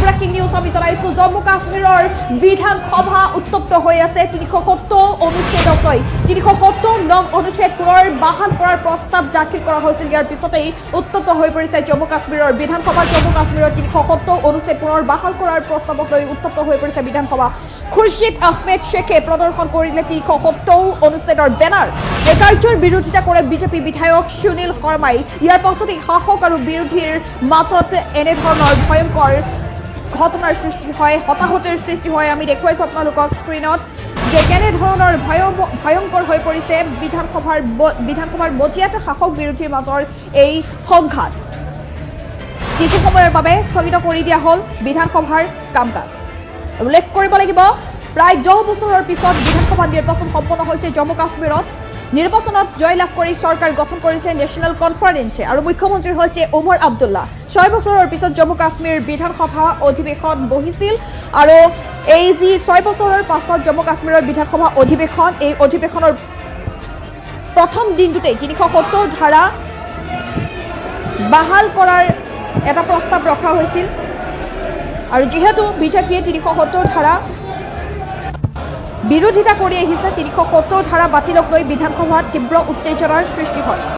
breaking news আমি জনাইছো জম্মু কাশ্মীৰৰ বিধানসভা উত্তপ্ত হৈ আছে 370 অনুচ্ছেদক লৈ 370 নং অনুচ্ছেদ পুনৰ বাহাল কৰাৰ প্ৰস্তাৱ দাখিল কৰা হৈছিল ইয়াৰ পিছতেই উত্তপ্ত হৈ পৰিছে জম্মু কাশ্মীৰৰ বিধানসভা জম্মু কাশ্মীৰৰ 370 অনুচ্ছেদ পুনৰ বাহাল কৰাৰ প্ৰস্তাৱক লৈ উত্তপ্ত হৈ পৰিছে বিধানসভা খুৰশিদ আহমেদ শেখে প্ৰদৰ্শন কৰিলে 370 অনুচ্ছেদৰ বেনাৰ এই কাৰ্যৰ বিৰোধিতা কৰে বিজেপি বিধায়ক সুনীল শৰ্মাই ইয়াৰ পাছতে শাসক আৰু বিৰোধীৰ মাজত এনে ধৰণৰ ভয়ংকৰ ঘটনাৰ সৃষ্টি হয় হতাহতৰ সৃষ্টি হয় আমি দেখুৱাইছো আপোনালোকক স্ক্ৰীনত যে কেনে ধৰণৰ ভয়ংকৰ হৈ পৰিছে বিধানসভাৰ মজিয়াত শাসক বিৰোধীৰ মাজৰ এই সংঘাত কিছু সময়ৰ বাবে স্থগিত কৰি দিয়া হ'ল বিধানসভাৰ কাম-কাজ উল্লেখ কৰিব লাগিব প্ৰায় 10 বছৰৰ পিছত বিধানসভা নিৰ্বাচন সম্পন্ন হৈছে জম্মু কাশ্মীৰত নিৰ্বাচনত জয় লাভ কৰি চৰকাৰ গঠন কৰিছে নেশ্যনেল কনফাৰেন্সে আৰু মুখ্যমন্ত্ৰী হৈছে ওমৰ আব্দুল্লাহ 6 বছৰৰ পিছত জম্মু কাশ্মীৰ বিধানসভা অধিৱেশন বহিছিল আৰু এই যি 6 বছৰৰ পাছত জম্মু কাশ্মীৰৰ বিধানসভা অধিৱেশন এই অধিৱেশনৰ প্ৰথম দিনটোতে 370 ধাৰা বাহাল কৰাৰ এটা প্ৰস্তাৱ ৰখা হৈছিল আৰু যেহেতু বিজেপিয়ে 370 ধাৰা বিৰোধিতা কৰি আহিছে 370 ধাৰা বাতিলক লৈ বিধানসভাত তীব্ৰ উত্তেজনাৰ সৃষ্টি হয়